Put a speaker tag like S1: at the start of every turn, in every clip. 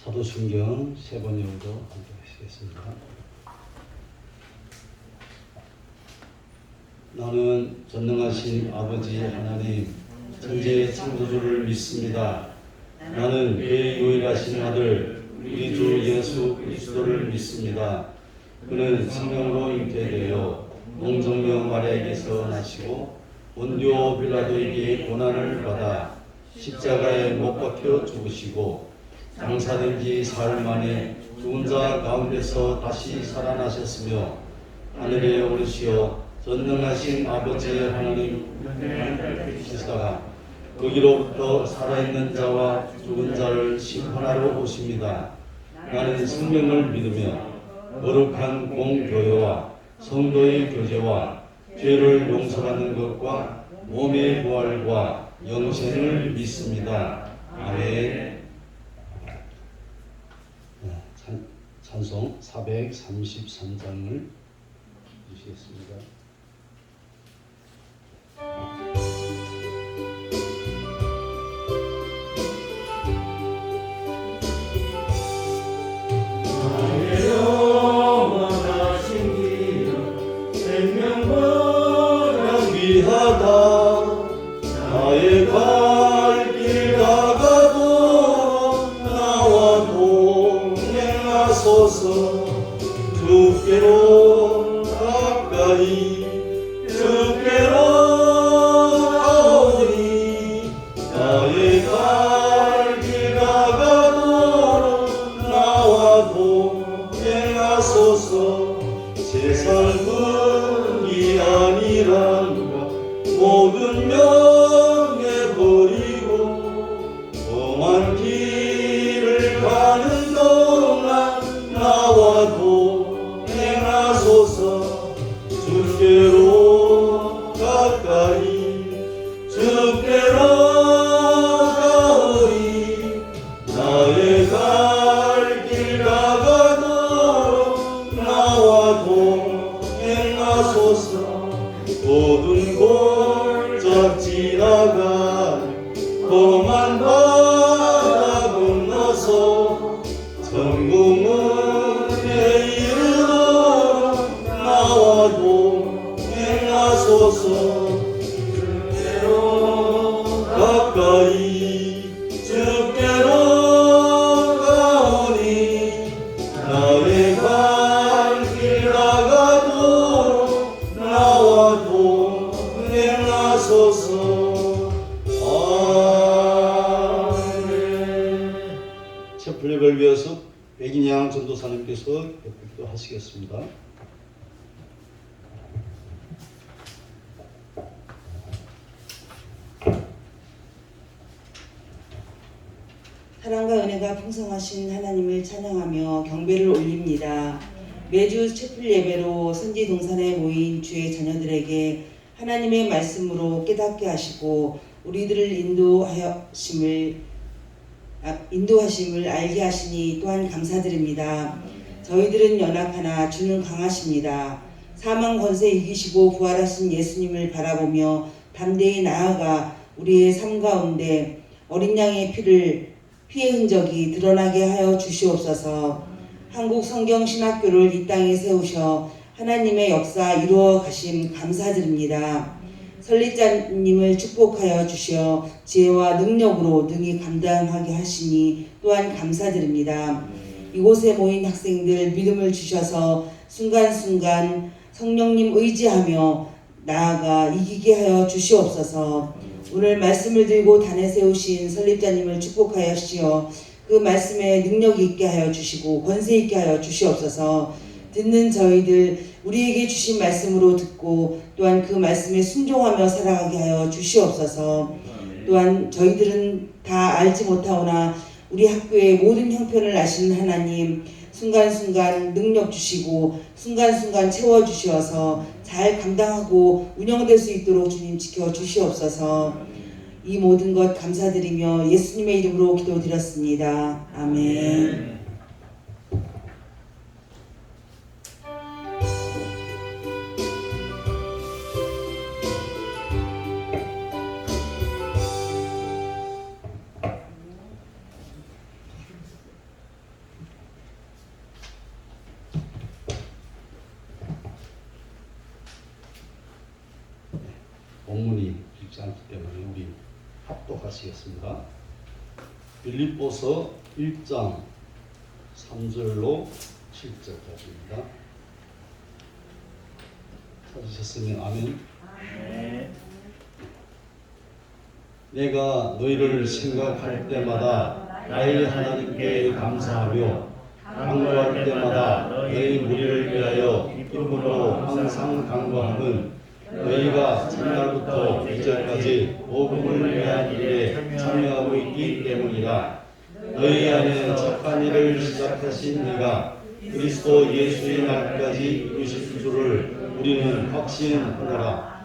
S1: 사도신경 세 번 정도 함께 하시겠습니다. 나는 전능하신 아버지 하나님 천지의 창조주를 믿습니다. 나는 그의 유일하신 아들 우리 주 예수 그리스도를 믿습니다. 그는 성령으로 잉태되어 농정명 마리아에게서 나시고 본디오 빌라도에게 고난을 받아 십자가에 못 박혀 죽으시고 장사된 지 사흘 만에 죽은 자 가운데서 다시 살아나셨으며 하늘에 오르시어 전능하신 아버지 하나님 계시다가 거기로부터 살아있는 자와 죽은 자를 심판하러 오십니다. 나는 생명을 믿으며 거룩한 공교회와 성도의 교제와 죄를 용서받는 것과 몸의 부활과 영생을 믿습니다. 아멘. 찬송 433장을 주시겠습니다.
S2: 나의 영원하신 기름 생명보다
S1: 귀하다. 나의 갈 길 다가도 나와 동행하소서. 주께로 가까이 주께로 가오니 나의 갈 길 다가도 나와 동행하소서. 세상 분이 아니란가 모든 명예 버리고 험한 길을 가는 동안 나와 동행하소서. 주께로 가까이 주께로 가오리 나의 갈 길 다가도록 나와 동행하소서. 모든 골짝 지나가는 험한 바다 건너서 천국문에 이르도록 나와 동행하소서. 주께로 가까이 주께로 가오니 나의 갈 길 다가도록 나와 동행하소서. 아멘. 채플렉을 위해서 백인양 전도사님께서 기도 하시겠습니다.
S3: 사랑과 은혜가 풍성하신 하나님을 찬양하며 경배를 올립니다. 매주 채플 예배로 선지 동산에 모인 주의 자녀들에게 하나님의 말씀으로 깨닫게 하시고 우리들을 인도하심을 알게 하시니 또한 감사드립니다. 저희들은 연약하나 주는 강하십니다. 사망 권세 이기시고 부활하신 예수님을 바라보며 담대히 나아가 우리의 삶 가운데 어린 양의 피의 흔적이 드러나게 하여 주시옵소서. 한국 성경신학교를 이 땅에 세우셔 하나님의 역사 이루어 가심 감사드립니다. 설립자님을 축복하여 주시어 지혜와 능력으로 능히 감당하게 하시니 또한 감사드립니다. 이곳에 모인 학생들 믿음을 주셔서 순간순간 성령님 의지하며 나아가 이기게 하여 주시옵소서. 오늘 말씀을 들고 단에 세우신 설립자님을 축복하여 주시어 그 말씀에 능력 있게 하여 주시고 권세 있게 하여 주시옵소서. 듣는 저희들 우리에게 주신 말씀으로 듣고 또한 그 말씀에 순종하며 살아가게 하여 주시옵소서. 또한 저희들은 다 알지 못하오나 우리 학교의 모든 형편을 아시는 하나님 순간순간 능력 주시고 순간순간 채워주시어서 잘 감당하고 운영될 수 있도록 주님 지켜주시옵소서. 이 모든 것 감사드리며 예수님의 이름으로 기도드렸습니다. 아멘.
S1: 적지 않기 때문에 우리 합독하시겠습니다. 빌립보서 1장 3절로 7절까지입니다. 찾으셨으면 아멘.
S2: 네.
S1: 내가 너희를 생각할 때마다 나의 하나님께 감사하며 간구할 때마다 너희 무리를 위하여 기쁨으로 항상 간구함은 너희가 첫날부터 이제까지 복음을 위한 일에 참여하고 있기 때문이라. 너희 안에 착한 일을 시작하신 이가 그리스도 예수의 날까지 이루실 줄을 우리는 확신하노라.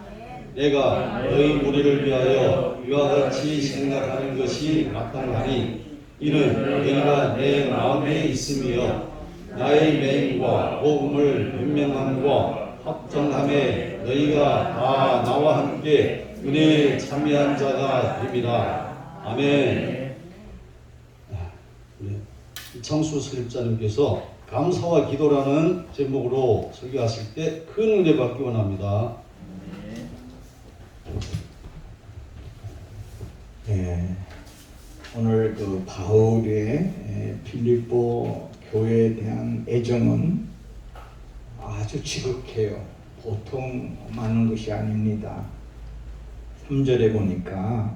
S1: 내가 너희 무리를 위하여 이와 같이 생각하는 것이 마땅하니 이는 너희가 내 마음에 있으며 나의 맹과 복음을 변명함과 확정함에 너희가 다 나와 함께 은혜에 참여한 자가 됨이라. 아멘. 이창수 설립자님께서 감사와 기도라는 제목으로 설교하실 때 큰 은혜 받기 원합니다.
S4: 네, 오늘 그 바울의 빌립보 교회에 대한 애정은 아주 지극해요. 보통 많은 것이 아닙니다. 3절에 보니까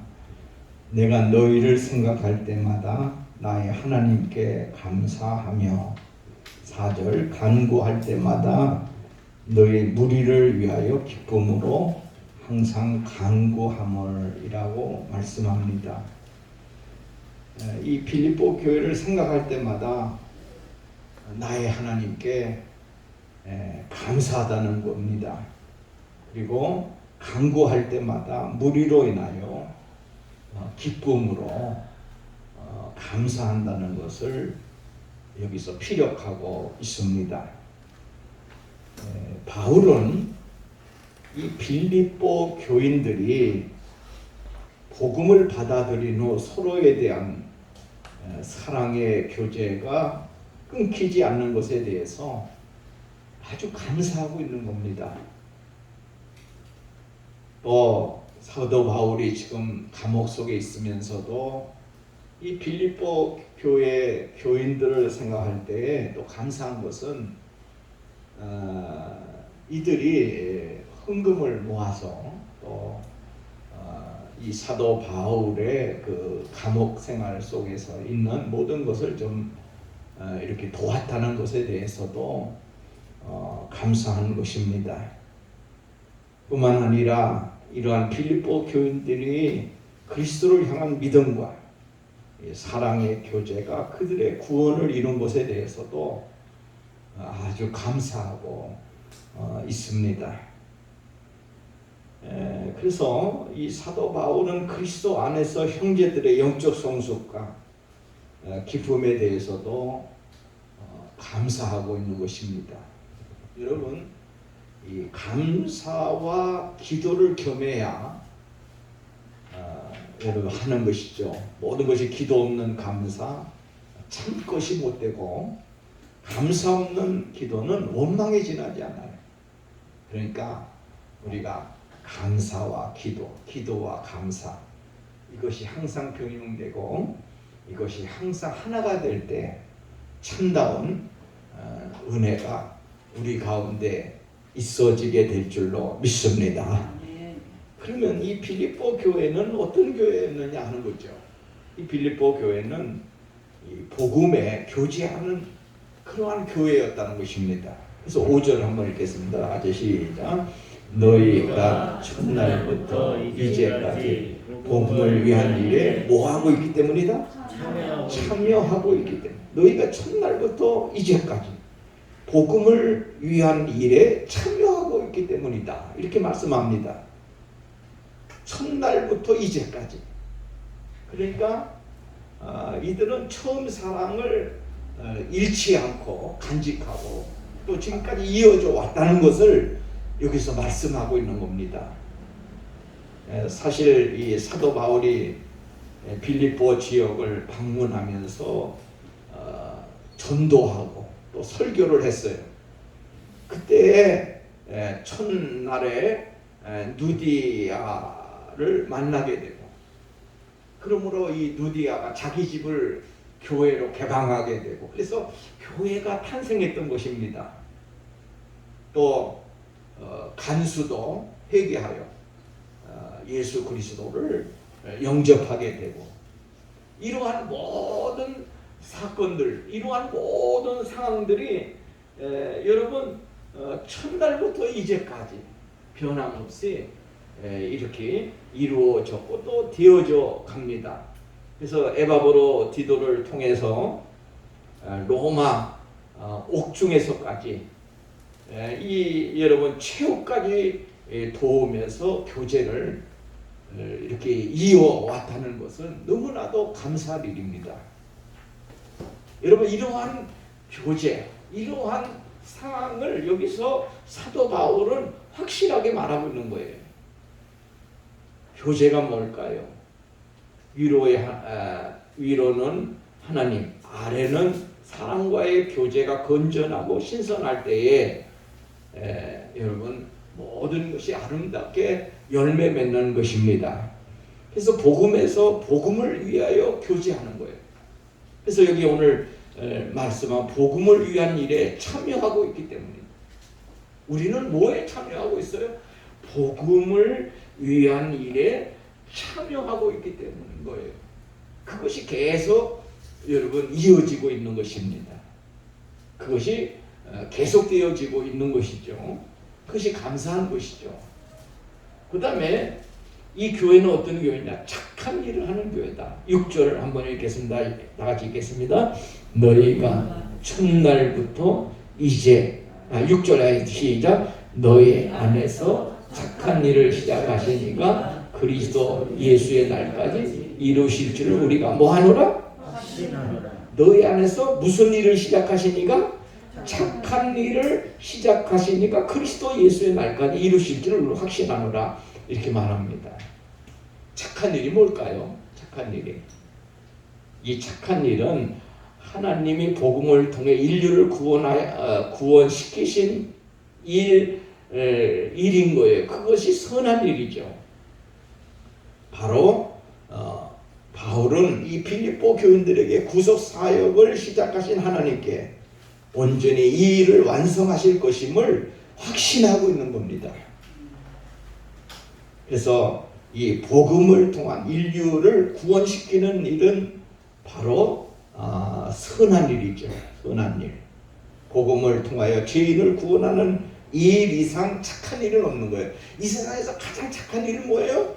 S4: 내가 너희를 생각할 때마다 나의 하나님께 감사하며 4절 간구할 때마다 너희 무리를 위하여 기쁨으로 항상 간구함을이라고 말씀합니다. 이 빌립보 교회를 생각할 때마다 나의 하나님께 감사하다는 겁니다. 그리고 간구할 때마다 무리로 인하여 기쁨으로 감사한다는 것을 여기서 피력하고 있습니다. 바울은 이 빌립보 교인들이 복음을 받아들인 후 서로에 대한 사랑의 교제가 끊기지 않는 것에 대해서 아주 감사하고 있는 겁니다. 또 사도 바울이 지금 감옥 속에 있으면서도 이 빌립보 교회 교인들을 생각할 때 또 감사한 것은 이들이 헌금을 모아서 또 이 사도 바울의 그 감옥 생활 속에서 있는 모든 것을 좀 이렇게 도왔다는 것에 대해서도 감사한 것입니다. 뿐만 아니라 이러한 빌립보 교인들이 그리스도를 향한 믿음과 사랑의 교제가 그들의 구원을 이룬 것에 대해서도 아주 감사하고 있습니다. 그래서 이 사도 바울은 그리스도 안에서 형제들의 영적 성숙과 기쁨에 대해서도 감사하고 있는 것입니다. 여러분, 이 감사와 기도를 겸해야 여러분 하는 것이죠. 모든 것이 기도 없는 감사 참 것이 못되고, 감사 없는 기도는 원망에 지나지 않아요. 그러니까 우리가 감사와 기도, 기도와 감사, 이것이 항상 병용되고 이것이 항상 하나가 될 때 참다운 은혜가 우리 가운데 있어지게 될 줄로 믿습니다. 그러면 이 빌립보 교회는 어떤 교회였느냐 하는 거죠. 이 빌립보 교회는 이 복음에 교제하는 그러한 교회였다는 것입니다. 그래서 5절 한번 읽겠습니다. 아주 시작. 너희가 첫날부터 이제까지 복음을 위한 일에 뭐하고 있기 때문이다? 참여하고 있기 때문에. 너희가 첫날부터 이제까지 복음을 위한 일에 참여하고 있기 때문이다. 이렇게 말씀합니다. 첫날부터 이제까지. 그러니까 이들은 처음 사랑을 잃지 않고 간직하고 또 지금까지 이어져 왔다는 것을 여기서 말씀하고 있는 겁니다. 사실 이 사도 바울이 빌립보 지역을 방문하면서 전도하고 또 설교를 했어요. 그때 첫날에 누디아 누디아를 만나게 되고, 그러므로 이 누디아가 자기 집을 교회로 개방하게 되고, 그래서 교회가 탄생했던 것입니다. 또 간수도 회개하여 예수 그리스도를 영접하게 되고, 이러한 모든 사건들, 이러한 모든 상황들이 여러분 첫날부터 이제까지 변함없이 이렇게 이루어졌고 또 되어져 갑니다. 그래서 에바브로 디도를 통해서 로마 옥중에서까지 이 여러분 최후까지 도우면서 교제를 이렇게 이어왔다는 것은 너무나도 감사할 일입니다. 여러분, 이러한 교제, 이러한 상황을 여기서 사도 바울은 확실하게 말하고 있는 거예요. 교제가 뭘까요? 위로는 하나님, 아래는 사람과의 교제가 건전하고 신선할 때에 여러분 모든 것이 아름답게 열매 맺는 것입니다. 그래서 복음에서 복음을 위하여 교제하는 거예요. 그래서 여기 오늘 말씀한 복음을 위한 일에 참여하고 있기 때문입니다. 우리는 뭐에 참여하고 있어요? 복음을 위한 일에 참여하고 있기 때문인 거예요. 그것이 계속 여러분 이어지고 있는 것입니다. 그것이 계속되어지고 있는 것이죠. 그것이 감사한 것이죠. 그 다음에 이 교회는 어떤 교회냐? 착한 일을 하는 교회다. 6절 한번 읽겠습니다. 다 같이 읽겠습니다. 너희가 첫날부터 이제 6절 시작. 너희 안에서 착한 일을 시작하시니까 그리스도 예수의 날까지 이루실 줄을 우리가 뭐하노라? 너희 안에서 무슨 일을 시작하시니까? 착한 일을 시작하시니까 그리스도 예수의 날까지 이루실 줄을 확신하노라. 이렇게 말합니다. 착한 일이 뭘까요? 착한 일이, 이 착한 일은 하나님이 복음을 통해 인류를 구원시키신 일인 거예요. 그것이 선한 일이죠. 바로 바울은 이 빌립보 교인들에게 구속 사역을 시작하신 하나님께 온전히 이 일을 완성하실 것임을 확신하고 있는 겁니다. 그래서 이 복음을 통한 인류를 구원시키는 일은 바로 선한 일이죠. 선한 일. 복음을 통하여 죄인을 구원하는 이 일 이상 착한 일은 없는 거예요. 이 세상에서 가장 착한 일은 뭐예요?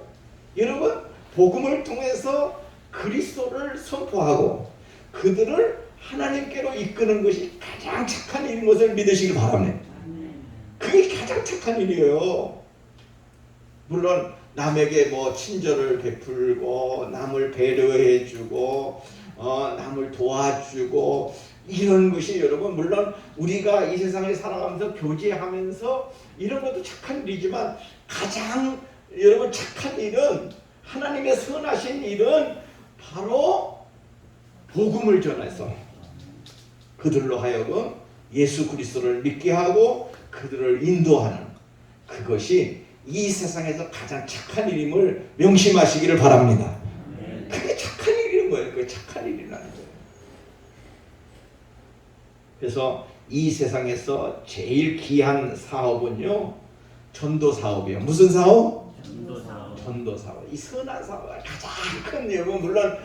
S4: 여러분, 복음을 통해서 그리스도를 선포하고 그들을 하나님께로 이끄는 것이 가장 착한 일인 것을 믿으시기 바랍니다. 그게 가장 착한 일이에요. 물론 남에게 뭐 친절을 베풀고 남을 배려해주고 남을 도와주고 이런 것이 여러분 물론 우리가 이 세상을 살아가면서 교제하면서 이런 것도 착한 일이지만 가장 여러분 착한 일은 하나님의 선하신 일은 바로 복음을 전해서 그들로 하여금 예수 그리스도를 믿게 하고 그들을 인도하는 그것이 이 세상에서 가장 착한 일임을 명심하시기를 바랍니다. 그게 착한 일인 거예요. 그게 착한 일이라는 거예요. 그래서 이 세상에서 제일 귀한 사업은요, 전도 사업이에요. 무슨 사업? 전도 사업. 이 선한 사업 가장 큰 여러분 물론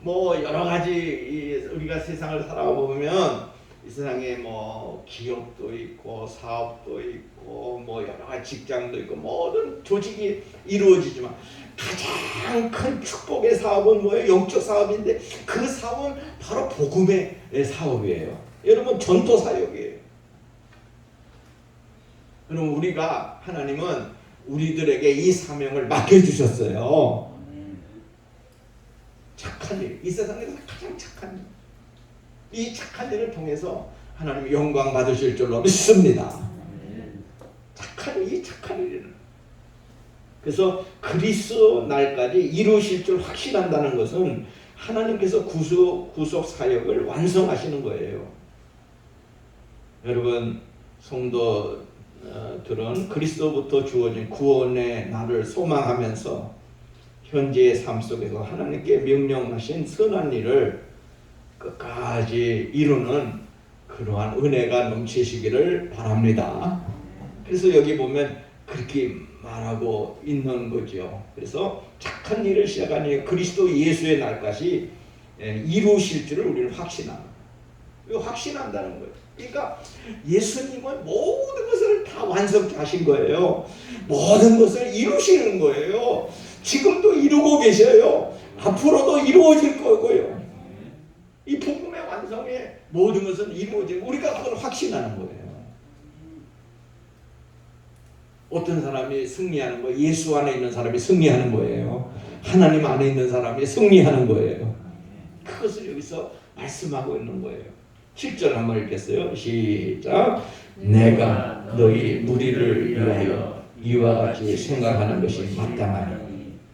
S4: 뭐 여러 가지 우리가 세상을 살아보면 이 세상에 뭐 기업도 있고 사업도 있고 뭐 여러 가지 직장도 있고 모든 조직이 이루어지지만 가장 큰 축복의 사업은 뭐예요? 영적 사업인데 그 사업은 바로 복음의 사업이에요. 여러분 전도 사역이에요. 그럼 우리가 하나님은 우리들에게 이 사명을 맡겨주셨어요. 착한 일, 이 세상에서 가장 착한 일. 이 착한 일을 통해서 하나님이 영광 받으실 줄로 믿습니다. 이 착한 일은. 그래서 그리스도 날까지 이루실 줄 확신한다는 것은 하나님께서 구속 사역을 완성하시는 거예요. 여러분 성도들은 그리스도부터 주어진 구원의 날을 소망하면서 현재의 삶 속에서 하나님께 명령하신 선한 일을 끝까지 이루는 그러한 은혜가 넘치시기를 바랍니다. 그래서 여기 보면 그렇게 말하고 있는 거죠. 그래서 착한 일을 시작하니 그리스도 예수의 날까지 이루실 줄을 우리는 확신합니다. 이거 확신한다는 거예요. 그러니까 예수님은 모든 것을 다 완성케 하신 거예요. 모든 것을 이루시는 거예요. 지금도 이루고 계셔요. 앞으로도 이루어질 거고요. 이 복음의 완성에 모든 것은 이루어지고 우리가 그걸 확신하는 거예요. 어떤 사람이 승리하는 거예요? 예수 안에 있는 사람이 승리하는 거예요. 하나님 안에 있는 사람이 승리하는 거예요. 그것을 여기서 말씀하고 있는 거예요. 7절 한번 읽겠어요. 시작. 내가 너희 무리를 위하여 이와 같이 생각하는 것이 마땅하니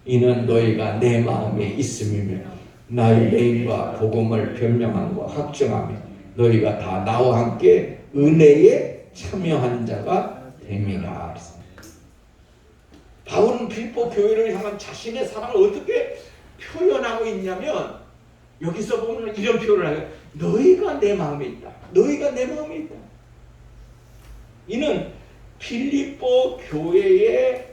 S4: 이는 너희가 내 마음에 있음이며 나의 메인과 복음을 변명함과 확정하며 너희가 다 나와 함께 은혜에 참여한 자가 됨이라. 바울은 빌립보 교회를 향한 자신의 사랑을 어떻게 표현하고 있냐면 여기서 보면 이런 표현을 해요. 너희가 내 마음에 있다. 너희가 내 마음에 있다. 이는 빌립보 교회의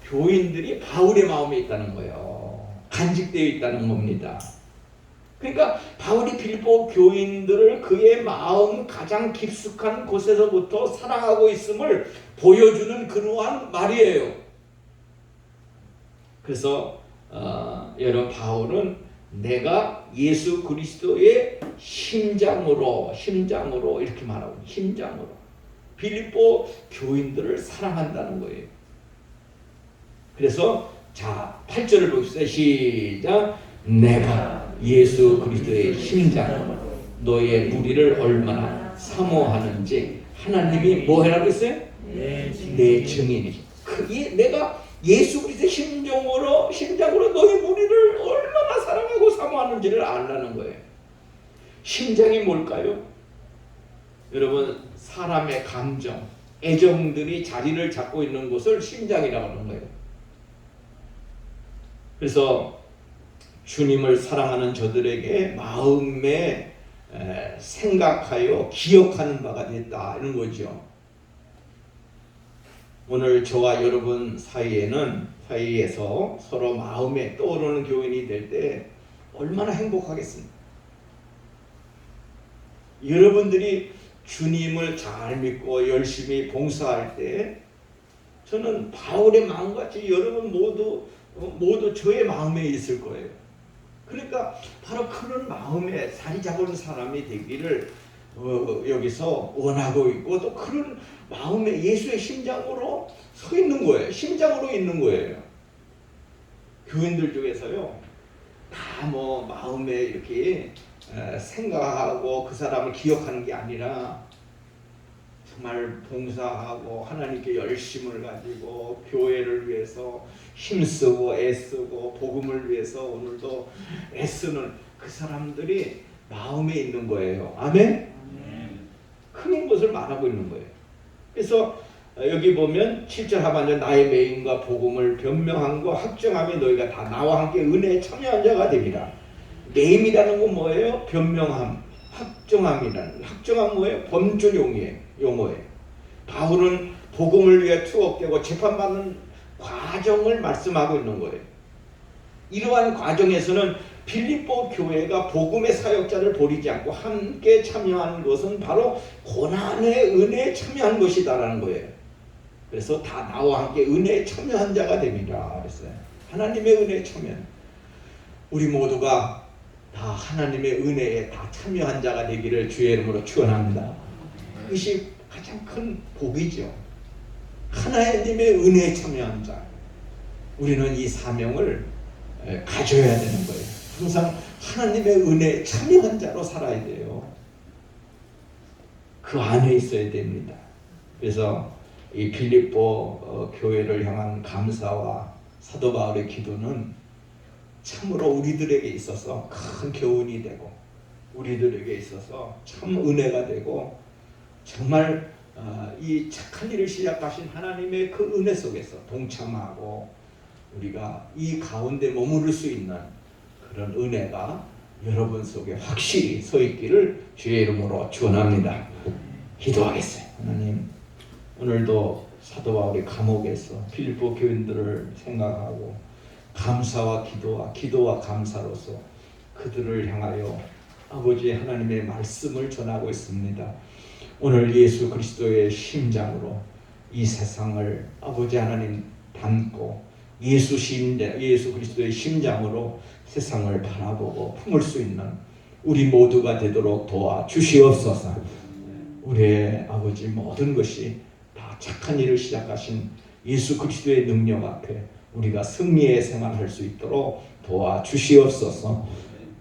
S4: 교인들이 바울의 마음에 있다는 거예요. 간직되어 있다는 겁니다. 그러니까 바울이 빌립보 교인들을 그의 마음 가장 깊숙한 곳에서부터 사랑하고 있음을 보여주는 그러한 말이에요. 그래서 여러분 바울은 내가 예수 그리스도의 심장으로 이렇게 말하고 심장으로 빌립보 교인들을 사랑한다는 거예요. 그래서 자 8절을 보겠습니다. 시작. 내가 예수 그리스도의 심장으로 너의 무리를 얼마나 사모하는지 하나님이 뭐 해라고 했어요? 내 증인이지. 내가 예수 그리스도의 심장으로 너희 무리를 얼마나 사랑하고 사모하는지를 알라는 거예요. 심장이 뭘까요? 여러분 사람의 감정, 애정들이 자리를 잡고 있는 곳을 심장이라고 하는 거예요. 그래서 주님을 사랑하는 저들에게 마음에 생각하여 기억하는 바가 됐다 이런 거죠. 오늘 저와 여러분 사이에서 서로 마음에 떠오르는 교인이 될 때 얼마나 행복하겠습니까? 여러분들이 주님을 잘 믿고 열심히 봉사할 때 저는 바울의 마음같이 여러분 모두 저의 마음에 있을 거예요. 그러니까 바로 그런 마음에 자리 잡은 사람이 되기를 여기서 원하고 있고 또 그런 마음에 예수의 심장으로 서 있는 거예요. 심장으로 있는 거예요. 교인들 중에서요 다 뭐 마음에 이렇게 생각하고 그 사람을 기억하는 게 아니라 정말 봉사하고 하나님께 열심을 가지고 교회를 위해서 힘쓰고 애쓰고 복음을 위해서 오늘도 애쓰는 그 사람들이 마음에 있는 거예요. 아멘? 그런 것을 말하고 있는 거예요. 그래서 여기 보면 7절 하반절 나의 메인과 복음을 변명함과 확정하며 너희가 다 나와 함께 은혜에 참여한 자가 됩니다. 메인이라는 건 뭐예요? 변명함, 확정함이라는 확정함 뭐예요? 범주 용어예요. 바울은 복음을 위해 투옥되고 재판받는 과정을 말씀하고 있는 거예요. 이러한 과정에서는 빌립보 교회가 복음의 사역자를 버리지 않고 함께 참여한 것은 바로 고난의 은혜에 참여한 것이다라는 거예요. 그래서 다 나와 함께 은혜에 참여한 자가 됩니다. 그랬어요. 하나님의 은혜에 참여. 우리 모두가 다 하나님의 은혜에 다 참여한 자가 되기를 주의 이름으로 축원합니다. 그것이 가장 큰 복이죠. 하나님의 은혜에 참여한 자. 우리는 이 사명을 가져야 되는 거예요. 항상 하나님의 은혜에 참여한 자로 살아야 돼요. 그 안에 있어야 됩니다. 그래서 이 빌립보 교회를 향한 감사와 사도 바울의 기도는 참으로 우리들에게 있어서 큰 교훈이 되고 우리들에게 있어서 참 은혜가 되고 정말 이 착한 일을 시작하신 하나님의 그 은혜 속에서 동참하고 우리가 이 가운데 머무를 수 있는 그런 은혜가 여러분 속에 확실히 서 있기를 주의 이름으로 축원합니다. 기도하겠어요. 하나님, 오늘도 사도 바울이 감옥에서 필리포 교인들을 생각하고 감사와 기도와 감사로서 그들을 향하여 아버지 하나님의 말씀을 전하고 있습니다. 오늘 예수 그리스도의 심장으로 이 세상을 아버지 하나님 담고 예수 그리스도의 심장으로 세상을 바라보고 품을 수 있는 우리 모두가 되도록 도와주시옵소서. 우리의 아버지 모든 것이 다 착한 일을 시작하신 예수 그리스도의 능력 앞에 우리가 승리의 생활할 수 있도록 도와주시옵소서.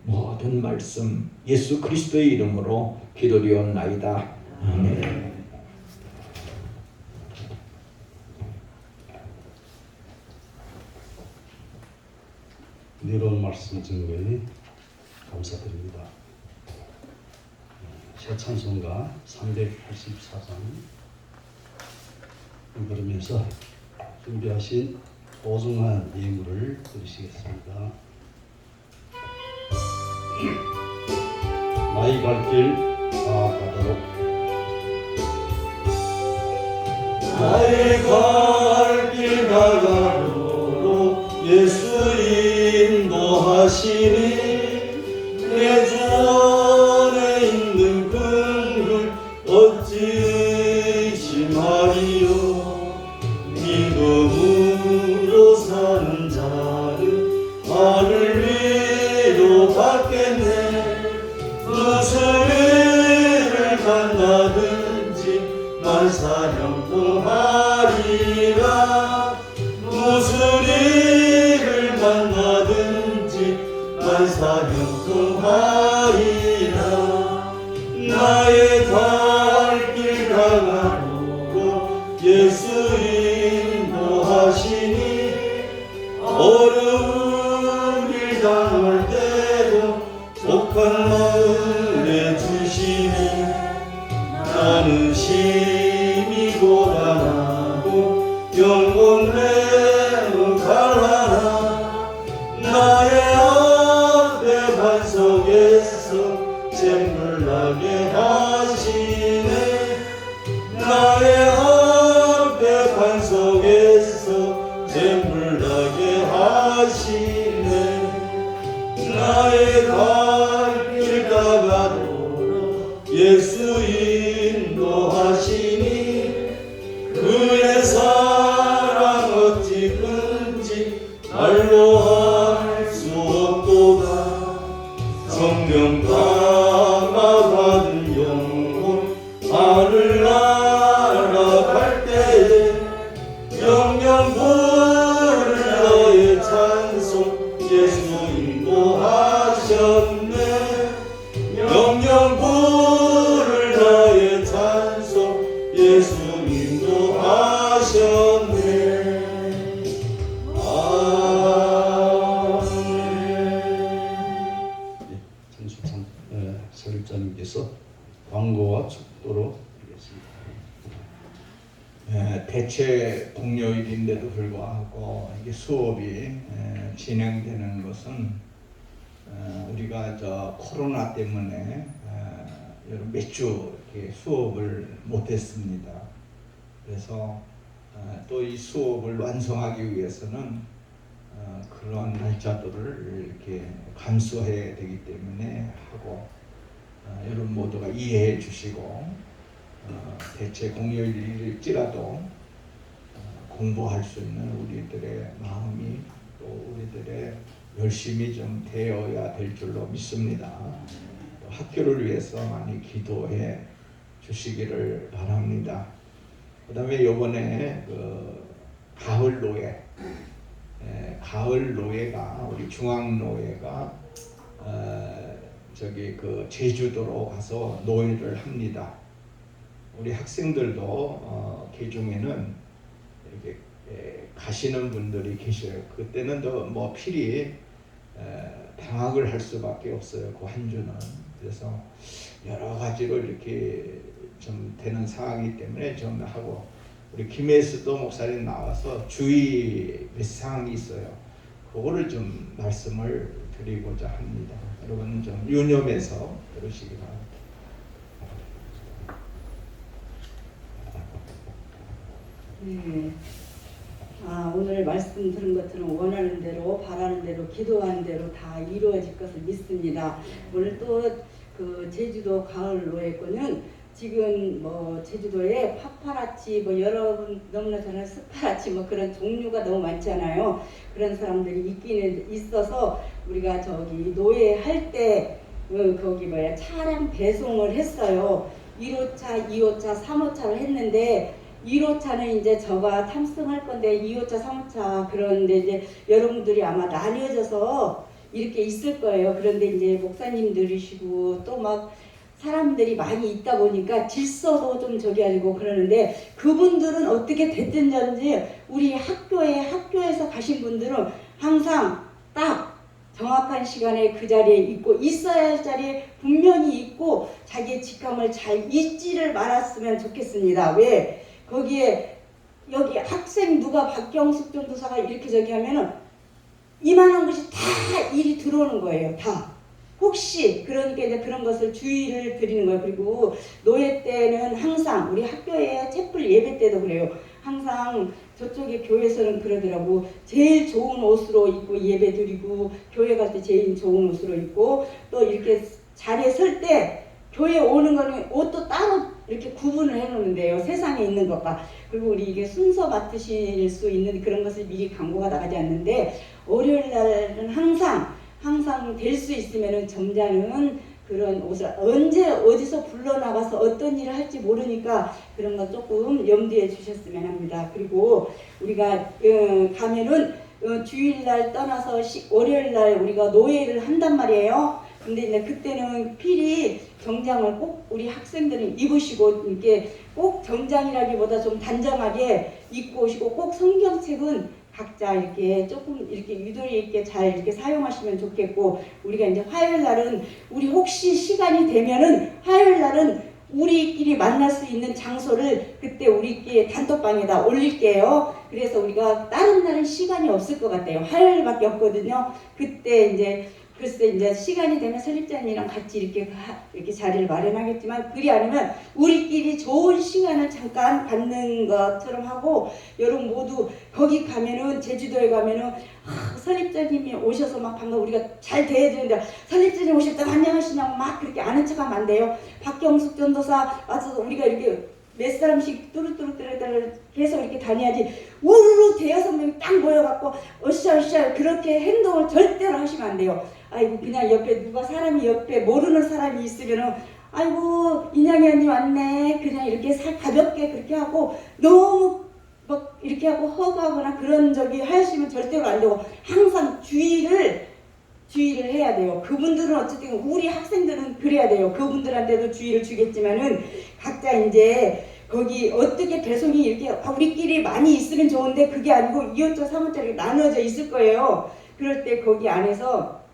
S4: 모든 말씀 예수 그리스도의 이름으로 기도드리옵나이다. 아멘.
S1: 은혜로운 말씀 증거에 감사드립니다. 새 찬송가 384장 부르면서 준비하신 소중한 예물을 드리시겠습니다. 나의 갈 길 다 가도록
S2: 나의 갈 길 다가도록 예수 인도하시니 내 주 안에 있는 근걸 어찌 의심하리요. 믿음으로 사는 자는 나를 위로받겠네. 무슨 일을 만나든지 난 사형통하리라. 무슨 일을 만나든지 난 사형통하리라. 나의 갈 길 다가도록 예수 인도하시니 어려운 일 당할 때도 족한 마음 해주시니 나는 심히 고단하고 영혼 매우 가난하. 나의 앞에 반석에서 샘물 나게 하시네. 나의 앞에 반석에서 샘물 나게 하시네. 나의 갈 길 다가도록 예수 인도하시니 그의 사랑 어찌 큰지 말로 할 수 없도다. 성령 감화받은 영혼 하늘 나라 갈 때에 영영 부를 너의 찬송 예수 인도하셨네. 영영 부를 너의 찬송 예수 인도하셨네.
S1: 장수찬 설립자님께서 광고와 축도로 드리겠습니다.
S4: 대체 공휴일인데도 불구하고 이게 수업이 진행되는 것은 우리가 저 코로나 때문에 몇 주 이렇게 수업을 못했습니다. 그래서 또 이 수업을 완성하기 위해서는 그런 날짜들을 이렇게 감수해야 되기 때문에 하고 여러분 모두가 이해해 주시고 대체 공휴일일지라도 공부할 수 있는 우리들의 마음이 또 우리들의 열심이 좀 되어야 될 줄로 믿습니다. 또 학교를 위해서 많이 기도해 주시기를 바랍니다. 그 다음에 이번에 그 가을 노예가 우리 중앙노예가 저기 그 제주도로 가서 노예를 합니다. 우리 학생들도 개중에는 이렇게 가시는 분들이 계셔요. 그때는 더 뭐 필히 방학을 할 수밖에 없어요. 그 한 주는. 그래서 여러 가지로 이렇게 좀 되는 상황이기 때문에 좀 하고 우리 김혜수도 목사님 나와서 주의 몇 사항이 있어요. 그거를 좀 말씀을 드리고자 합니다. 여러분 좀 유념해서 들으시기 바랍니다.
S5: 네. 오늘 말씀 들은 것처럼 원하는 대로 바라는 대로 기도하는 대로 다 이루어질 것을 믿습니다. 오늘 또 그 제주도 가을 노예권은 지금 뭐 제주도에 파파라치 뭐 여러분 너무나 잘 아는 스파라치 뭐 그런 종류가 너무 많잖아요. 그런 사람들이 있기는 있어서 우리가 저기 노예할 때 거기 뭐야 차량 배송을 했어요. 1호차, 2호차, 3호차를 했는데 1호차는 이제 저가 탑승할 건데 2호차, 3호차 그런데 이제 여러분들이 아마 나뉘어져서 이렇게 있을 거예요. 그런데 이제 목사님들이시고 또 막 사람들이 많이 있다 보니까 질서도 좀 저기 하고 그러는데 그분들은 어떻게 됐든지 우리 학교에서 가신 분들은 항상 딱 정확한 시간에 그 자리에 있고 있어야 할 자리에 분명히 있고 자기의 직함을 잘 잊지를 말았으면 좋겠습니다. 왜? 거기에 여기 학생 누가 박경숙 전도사가 이렇게 저기 하면은 이만한 것이 다 일이 들어오는 거예요. 다. 혹시 그러니까 이제 그런 것을 주의를 드리는 거예요. 그리고 노예 때는 항상 우리 학교에 채플 예배 때도 그래요. 항상 저쪽에 교회에서는 그러더라고. 제일 좋은 옷으로 입고 예배 드리고 교회 갈 때 제일 좋은 옷으로 입고 또 이렇게 자리에 설 때 교회 오는 거는 옷도 따로 이렇게 구분을 해놓는데요. 세상에 있는 것과. 그리고 우리 이게 순서 맡으실 수 있는 그런 것을 미리 광고가 나가지 않는데 월요일 날은 항상 될 수 있으면은 점잖은 그런 옷을 언제 어디서 불러나가서 어떤 일을 할지 모르니까 그런 거 조금 염두에 주셨으면 합니다. 그리고 우리가 가면은 주일날 떠나서 월요일 날 우리가 노예를 한단 말이에요. 근데 이제 그때는 필히 정장을 꼭 우리 학생들은 입으시고 이렇게 꼭 정장이라기보다 좀 단정하게 입고 오시고 꼭 성경책은 각자 이렇게 조금 이렇게 유도리 있게 잘 이렇게 사용하시면 좋겠고 우리가 이제 화요일 날은 우리 혹시 시간이 되면은 화요일 날은 우리끼리 만날 수 있는 장소를 그때 우리끼리 단톡방에다 올릴게요. 그래서 우리가 다른 날은 시간이 없을 것 같아요. 화요일밖에 없거든요. 그때 이제 글쎄 이제 시간이 되면 설립자님이랑 같이 이렇게 자리를 마련하겠지만 그리 아니면 우리끼리 좋은 시간을 잠깐 갖는 것처럼 하고 여러분 모두 거기 가면은 제주도에 가면은 설립자님이 오셔서 막 방금 우리가 잘 대해드리는데 설립자님 오셨다고 안녕하시냐고 막 그렇게 아는 척하면 안 돼요. 박경숙 전도사 와서 우리가 이렇게 몇 사람씩 뚜루뚜루 계속 이렇게 다녀야지 우르르 대여섯 명이 딱 모여갖고 으쌰으쌰 그렇게 행동을 절대로 하시면 안 돼요. 아이고 그냥 옆에 누가 사람이 옆에 모르는 사람이 있으면은 아이고 인양이 언니 왔네 그냥 이렇게 가볍게 그렇게 하고 너무 막 이렇게 하고 허가하거나 그런 적이 하시면 절대로 안 되고 항상 주의를 해야 돼요. 그분들은 어쨌든 우리 학생들은 그래야 돼요. 그분들한테도 주의를 주겠지만은 각자 이제 거기 어떻게 배송이 이렇게 우리끼리 많이 있으면 좋은데 그게 아니고 2호차 3호차 이렇게 나눠져 있을 거예요. 그럴 때 거기 안에서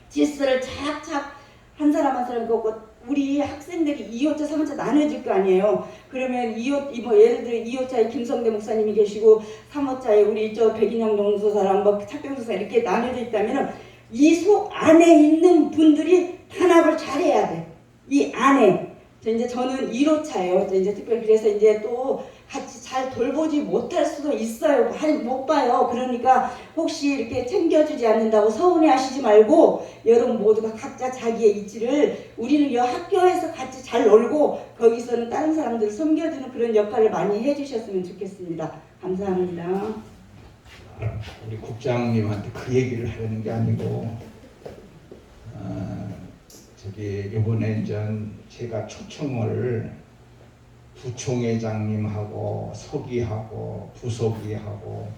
S5: 질서를 착착 한 사람 한 사람 걷고 우리 학생들이 2호차 3호차 나눠질 거 아니에요. 그러면 뭐 예를 들어 2호차에 김성대 목사님이 계시고 3호차에 우리 저 백인영 농소사랑 뭐 착경소사 이렇게 나눠져 있다면은 이 속 안에 있는 분들이 단합을 잘해야 돼. 이 안에. 저는 1호차예요. 이제 특별히 그래서 이제 또 같이 잘 돌보지 못할 수도 있어요. 못 봐요. 그러니까 혹시 이렇게 챙겨주지 않는다고 서운해 하시지 말고 여러분 모두가 각자 자기의 위치를 우리는 이 학교에서 같이 잘 놀고 거기서는 다른 사람들을 섬겨주는 그런 역할을 많이 해주셨으면 좋겠습니다. 감사합니다.
S4: 우리 국장님한테 그 얘기를 하려는 게 아니고 저기 이번에 제가 초청을 부총회장님하고 서기하고 부서기하고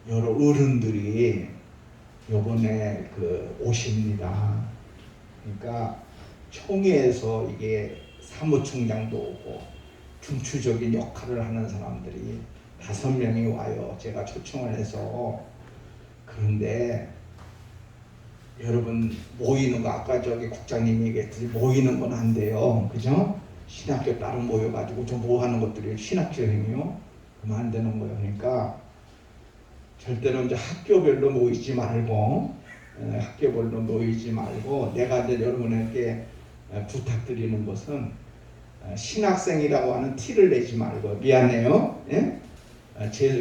S4: 여러 어른들이 이번에 오십니다. 그러니까 총회에서 이게 사무총장도 오고 중추적인 역할을 하는 사람들이 5명이 와요. 제가 초청을 해서. 그런데 여러분 모이는 거 아까 저기 국장님이 얘기했듯이 모이는 건 안 돼요. 그죠? 신학교 따로 모여가지고 좀 뭐 하는 것들이 신학교 행위요? 그러면 안 되는 거예요. 그러니까 절대로 이제 학교별로 모이지 말고 학교별로 모이지 말고 내가 이제 여러분에게 부탁드리는 것은 신학생이라고 하는 티를 내지 말고 미안해요. 예?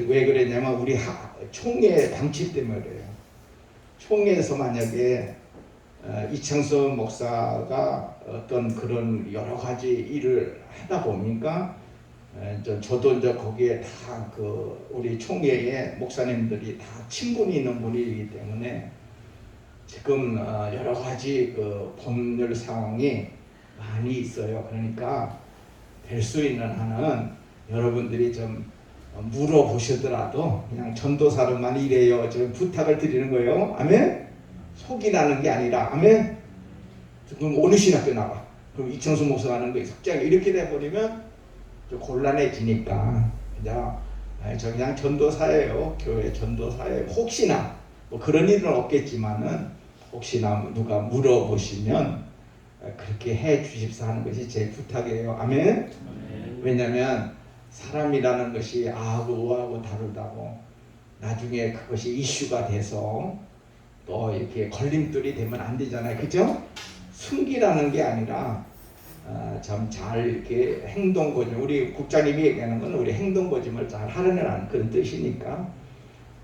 S4: 왜 그랬냐면 우리 총회 방치 때문에 그래요. 총회에서 만약에 이창수 목사가 어떤 그런 여러 가지 일을 하다 보니까 저도 이제 거기에 다 우리 총회에 목사님들이 다 친분이 있는 분이기 때문에 지금 여러 가지 법률 사항이 많이 있어요. 그러니까 될 수 있는 한은 여러분들이 좀 물어보시더라도 그냥 전도사로만 이래요. 좀 부탁을 드리는 거예요. 아멘? 속이 나는 게 아니라 아멘? 그럼 어느 신학교 나가? 그럼 이창수 목사가 하는 거 석장이 이렇게 돼버리면 좀 곤란해지니까 저 그냥 전도사예요. 교회 전도사예요. 혹시나 뭐 그런 일은 없겠지만은 혹시나 누가 물어보시면 그렇게 해 주십사 하는 것이 제 부탁이에요. 아멘? 왜냐면 사람이라는 것이 아하고 다르다고 나중에 그것이 이슈가 돼서 또 이렇게 걸림돌이 되면 안 되잖아요. 그죠? 숨기라는 게 아니라 참 잘 이렇게 행동거짐, 우리 국장님이 얘기하는 건 우리 행동거짐을 잘 하려는 그런 뜻이니까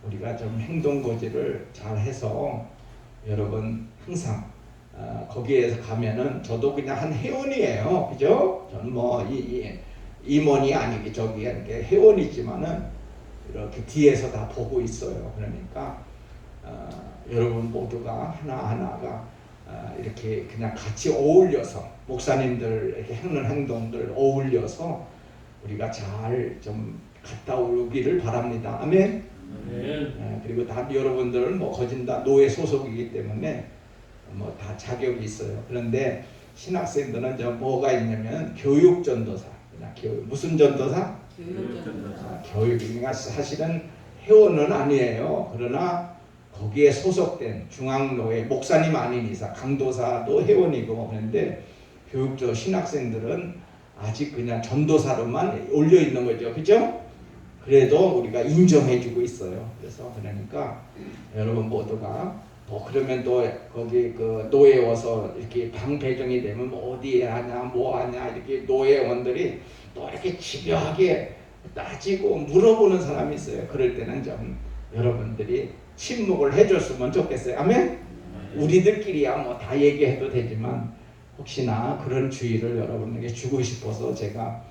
S4: 우리가 좀 행동거짐을 잘 해서 여러분 항상 거기에서 가면은 저도 그냥 한 회원이에요. 그죠? 저는 뭐 임원이 아니기 저기 이렇게 회원이지만은 이렇게 뒤에서 다 보고 있어요. 그러니까 여러분 모두가 하나하나가 이렇게 그냥 같이 어울려서 목사님들 이렇게 하는 행동들 어울려서 우리가 잘 좀 갔다 오기를 바랍니다. 아멘. 그리고 다 여러분들은 뭐 거진 다 노예 소속이기 때문에 뭐 다 자격이 있어요. 그런데 신학생들은 저 뭐가 있냐면 교육 전도사. 무슨 전도사? 교육이니까 사실은 회원은 아니에요. 그러나 거기에 소속된 중앙노회 목사님 아닌 이상 강도사도 회원이고 그런데 교육저 신학생들은 아직 그냥 전도사로만 올려 있는 거죠. 그죠? 그래도 우리가 인정해주고 있어요. 그래서 그러니까 여러분 모두가 그러면 또 거기 노예 와서 이렇게 방 배정이 되면 뭐 어디에 하냐 뭐 하냐 이렇게 노예원들이 또 이렇게 집요하게 따지고 물어보는 사람이 있어요. 그럴 때는 좀 여러분들이 침묵을 해줬으면 좋겠어요. 아멘? 우리들끼리야 뭐 다 얘기해도 되지만 혹시나 그런 주의를 여러분에게 주고 싶어서 제가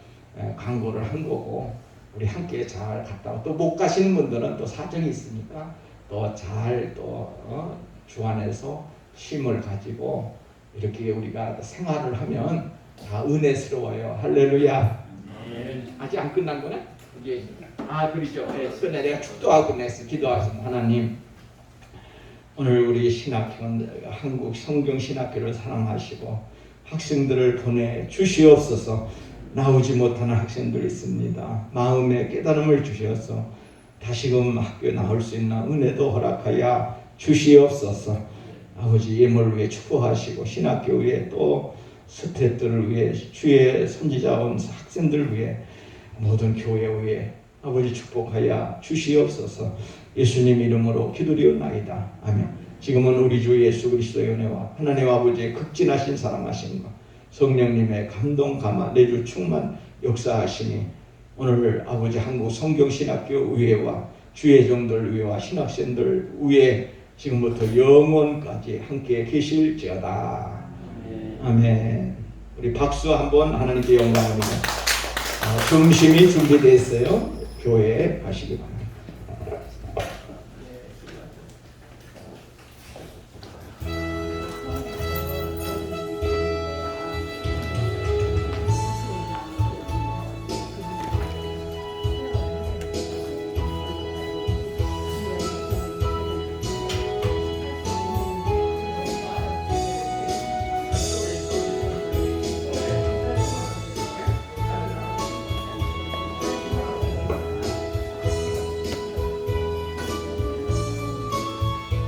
S4: 광고를 한 거고 우리 함께 잘 갔다 와. 또 못 가시는 분들은 또 사정이 있으니까 또 잘 주 안에서 힘을 가지고 이렇게 우리가 생활을 하면 다 은혜스러워요. 할렐루야. 아직 안 끝난 거네? 이게 그렇죠. 끝내 내가 축도하고 냈어. 기도하겠습니다. 하나님, 오늘 우리 신학교는 한국 성경 신학교를 사랑하시고 학생들을 보내 주시옵소서. 나오지 못하는 학생들이 있습니다. 마음에 깨달음을 주셔서 다시금 학교에 나올 수 있는 은혜도 허락하여 주시옵소서. 아버지 예물을 위해 축복하시고 신학교 위에 또 스태프들을 위해 주의 선지자원 학생들을 위해 모든 교회 위에 아버지 축복하여 주시옵소서. 예수님 이름으로 기도리옵나이다. 아멘. 지금은 우리 주 예수 그리스도의 은혜와 하나님 아버지의 극진하신 사랑하심과 성령님의 감동 감화 내주 충만 역사하시니 오늘 아버지 한국 성경신학교 의회와 주의 종들 의회와 신학생들 의회 지금부터 영원까지 함께 계실지어다. 아멘. 우리 박수 한번 하나님께 영광합니다. 점심이 준비되어 있어요. 교회에 가시기 바랍니다.